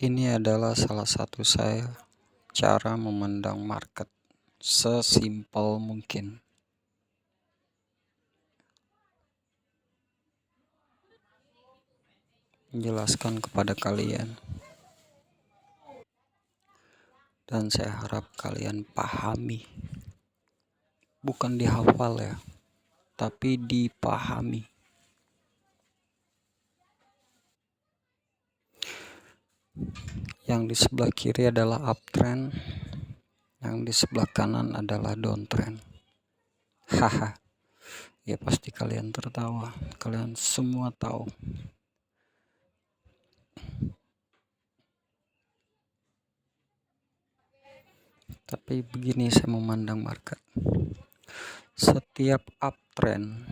Ini adalah salah satu saya cara memandang market sesimpel mungkin. Menjelaskan kepada kalian. Dan saya harap kalian pahami. Bukan dihafal ya, tapi dipahami. Yang di sebelah kiri adalah uptrend, yang di sebelah kanan adalah downtrend. Haha, ya pasti kalian tertawa, kalian semua tahu. Tapi begini saya memandang market. Setiap uptrend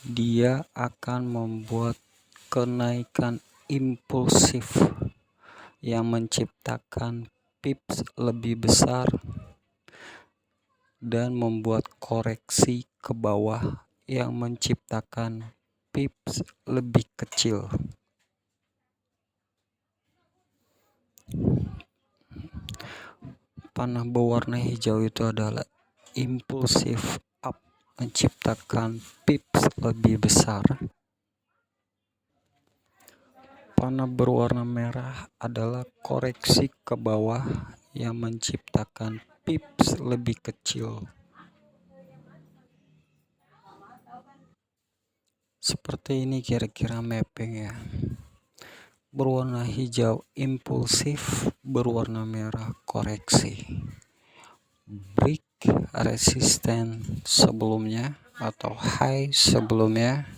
dia akan membuat kenaikan impulsif yang menciptakan pips lebih besar dan membuat koreksi ke bawah yang menciptakan pips lebih kecil. Panah berwarna hijau itu adalah impulsif up, menciptakan pips lebih besar. Panah berwarna merah adalah koreksi ke bawah yang menciptakan pips lebih kecil. Seperti ini kira-kira mapping ya. Berwarna hijau impulsif, berwarna merah koreksi. Break resisten sebelumnya atau high sebelumnya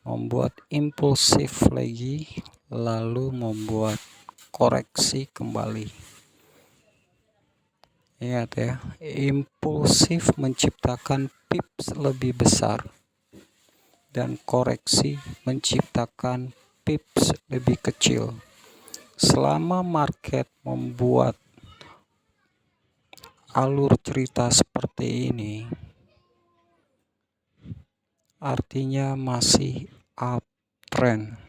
membuat impulsif lagi, lalu membuat koreksi kembali. Ingat ya, impulsif menciptakan pips lebih besar dan koreksi menciptakan pips lebih kecil. Selama market membuat alur cerita seperti ini, artinya masih uptrend.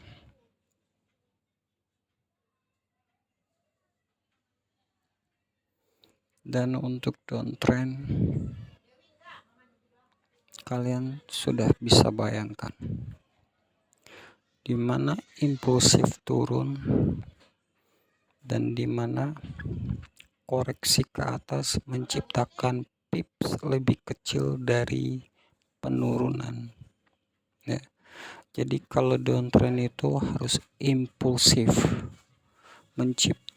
Dan untuk downtrend, kalian sudah bisa bayangkan di mana impulsif turun dan di mana koreksi ke atas menciptakan pips lebih kecil dari penurunan ya. Jadi kalau downtrend itu harus impulsif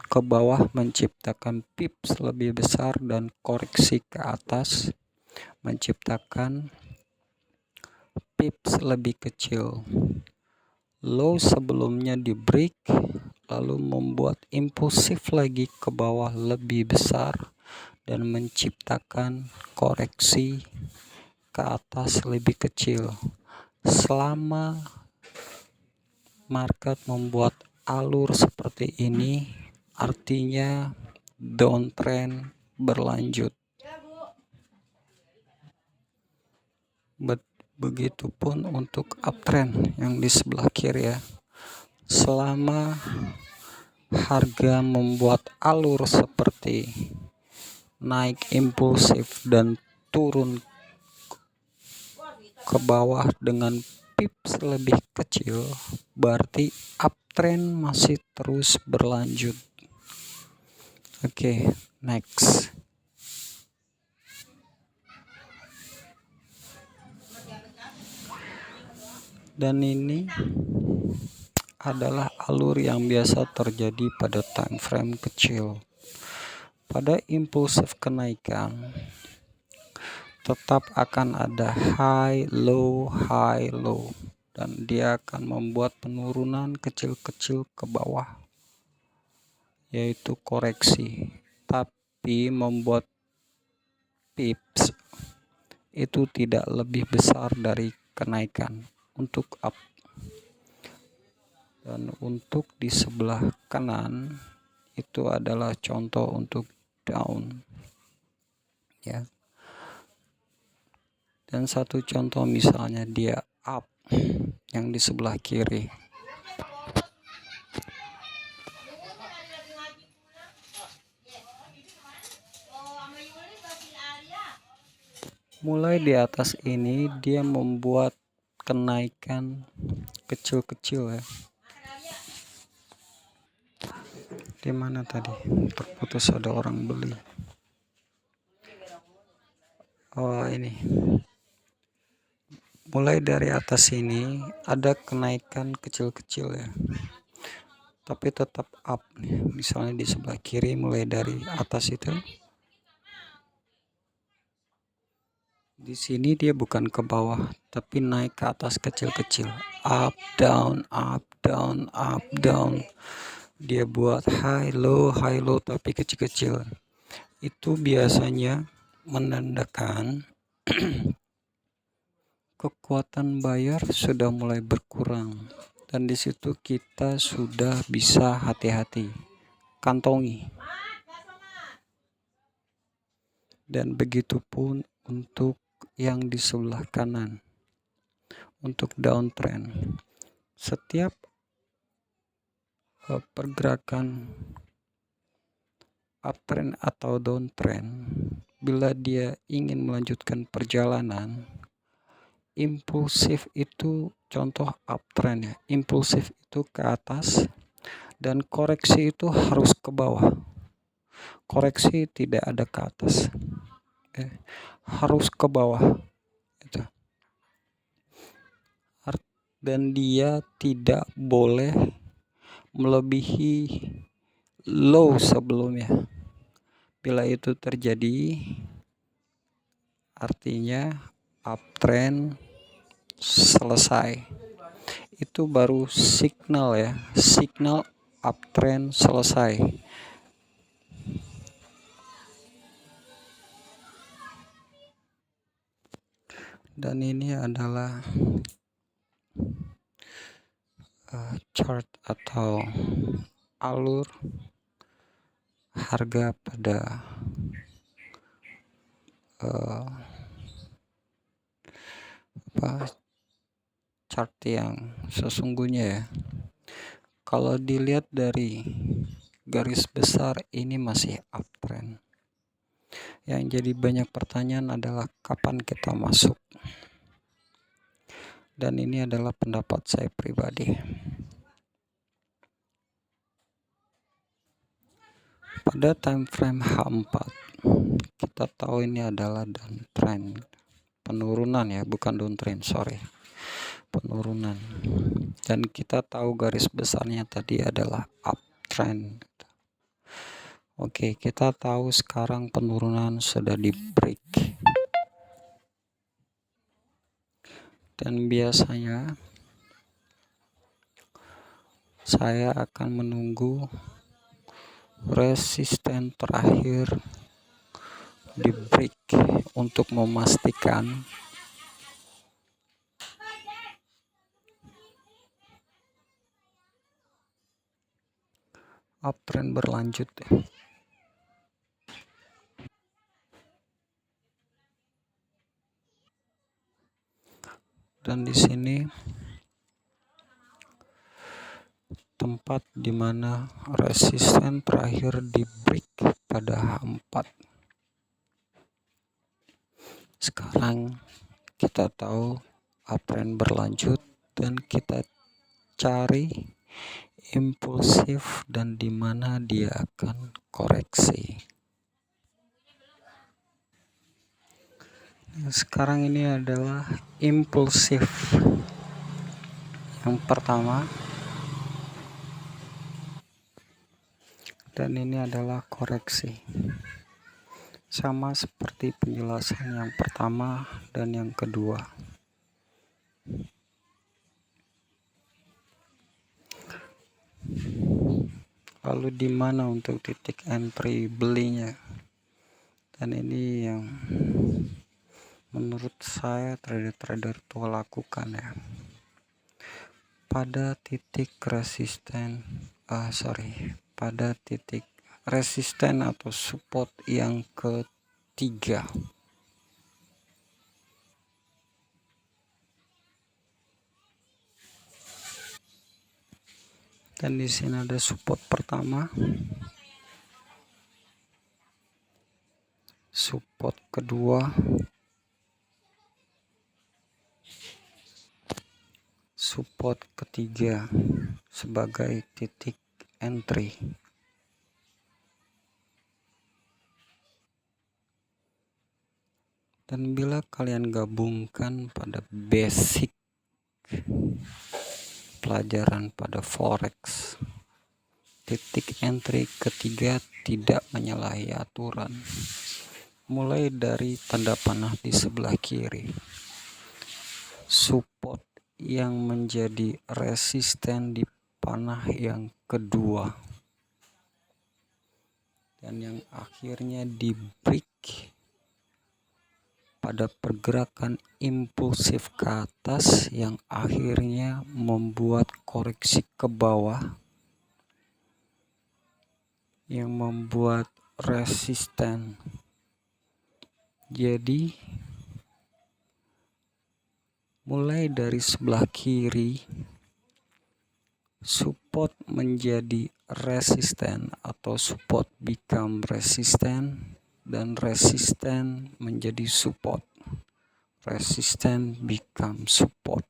ke bawah menciptakan pips lebih besar dan koreksi ke atas menciptakan pips lebih kecil. Low sebelumnya di break lalu membuat impulsif lagi ke bawah lebih besar dan menciptakan koreksi ke atas lebih kecil. Selama market membuat alur seperti ini, artinya downtrend berlanjut. Begitupun untuk uptrend yang di sebelah kiri ya. Selama harga membuat alur seperti naik impulsif dan turun ke bawah dengan pips lebih kecil, berarti uptrend masih terus berlanjut. Oke, next. Dan ini adalah alur yang biasa terjadi pada time frame kecil. Pada impulsif kenaikan tetap akan ada high low dan dia akan membuat penurunan kecil-kecil ke bawah yaitu koreksi, tapi membuat pips itu tidak lebih besar dari kenaikan untuk up. Dan untuk di sebelah kanan itu adalah contoh untuk down ya. Dan satu contoh misalnya dia up yang di sebelah kiri. Mulai di atas ini dia membuat kenaikan kecil-kecil ya. Di mana tadi? Terputus, ada orang beli. Oh, ini. Mulai dari atas ini ada kenaikan kecil-kecil ya. Tapi tetap up nih. Misalnya di sebelah kiri mulai dari atas itu. Di sini dia bukan ke bawah, tapi naik ke atas kecil-kecil. Up, down, up, down, up, down. Dia buat high, low, tapi kecil-kecil. Itu biasanya menandakan kekuatan bayar sudah mulai berkurang. Dan di situ kita sudah bisa hati-hati, kantongi. Dan begitu pun untuk yang di sebelah kanan, untuk downtrend. Setiap pergerakan uptrend atau downtrend, bila dia ingin melanjutkan perjalanan, impulsif itu contoh uptrend ya, impulsif itu ke atas dan koreksi itu harus ke bawah. Koreksi tidak ada ke atas, harus ke bawah itu. Dan dia tidak boleh melebihi low sebelumnya. Bila itu terjadi, artinya uptrend selesai. Itu baru signal ya, signal uptrend selesai. Dan ini adalah chart atau alur harga pada chart yang sesungguhnya ya. Kalau dilihat dari garis besar ini masih uptrend. Yang jadi banyak pertanyaan adalah kapan kita masuk. Dan ini adalah pendapat saya pribadi. Pada time frame H4 kita tahu ini adalah downtrend, penurunan ya, bukan downtrend, sorry, penurunan. Dan kita tahu garis besarnya tadi adalah uptrend. Oke, kita tahu sekarang penurunan sudah di break. Dan biasanya saya akan menunggu resisten terakhir di break untuk memastikan uptrend berlanjut. Dan di sini tempat dimana resisten terakhir di break pada H4. Sekarang kita tahu uptrend berlanjut dan kita cari impulsif dan dimana dia akan koreksi. Sekarang ini adalah impulsif yang pertama, dan ini adalah koreksi. Sama seperti penjelasan yang pertama dan yang kedua. Lalu di mana untuk titik entry belinya? Dan ini yang menurut saya trader-trader tua lakukan ya. Pada titik resisten, pada titik resisten atau support yang ketiga. Dan di sini ada support pertama, support kedua, support ketiga sebagai titik entry. Dan bila kalian gabungkan pada basic pelajaran pada forex, titik entry ketiga tidak menyalahi aturan. Mulai dari tanda panah di sebelah kiri, support yang menjadi resisten di panah yang kedua, dan yang akhirnya di break pada pergerakan impulsif ke atas yang akhirnya membuat koreksi ke bawah, yang membuat resisten. Jadi mulai dari sebelah kiri, support menjadi resisten atau support become resisten, dan resisten menjadi support, resisten become support.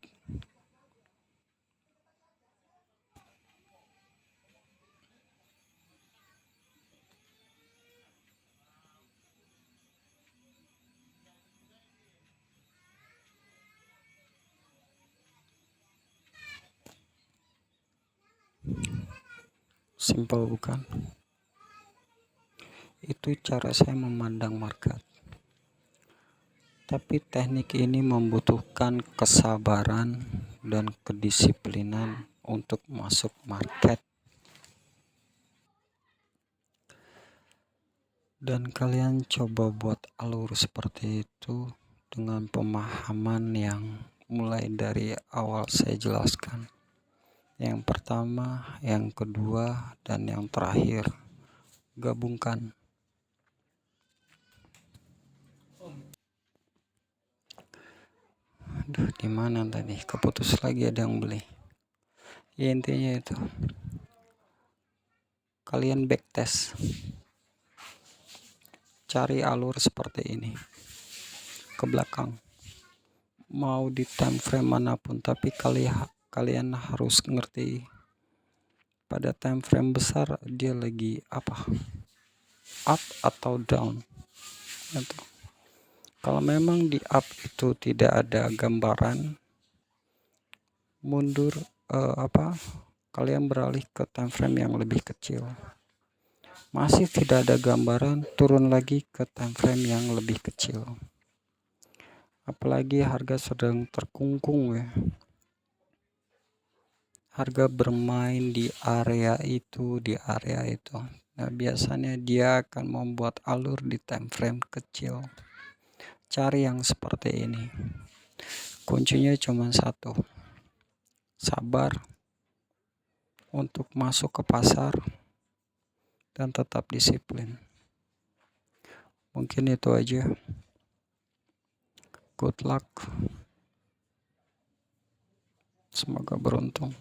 Simple bukan? Itu cara saya memandang market. Tapi teknik ini membutuhkan kesabaran dan kedisiplinan untuk masuk market. Dan kalian coba buat alur seperti itu dengan pemahaman yang mulai dari awal saya jelaskan. Yang pertama, yang kedua, dan yang terakhir. Gabungkan. Aduh, di mana tadi? Keputus lagi ada yang beli. Ya, intinya itu. Kalian backtest. Cari alur seperti ini ke belakang. Mau di time frame manapun, tapi kalian harus ngerti pada time frame besar dia lagi apa? Up atau down. Gitu. Kalau memang di up itu tidak ada gambaran, mundur kalian beralih ke time frame yang lebih kecil. Masih tidak ada gambaran, turun lagi ke time frame yang lebih kecil. Apalagi harga sedang terkungkung ya. Harga bermain di area itu. Nah, biasanya dia akan membuat alur di time frame kecil. Cari yang seperti ini. Kuncinya cuma satu. Sabar untuk masuk ke pasar dan tetap disiplin. Mungkin itu aja. Good luck. Semoga beruntung.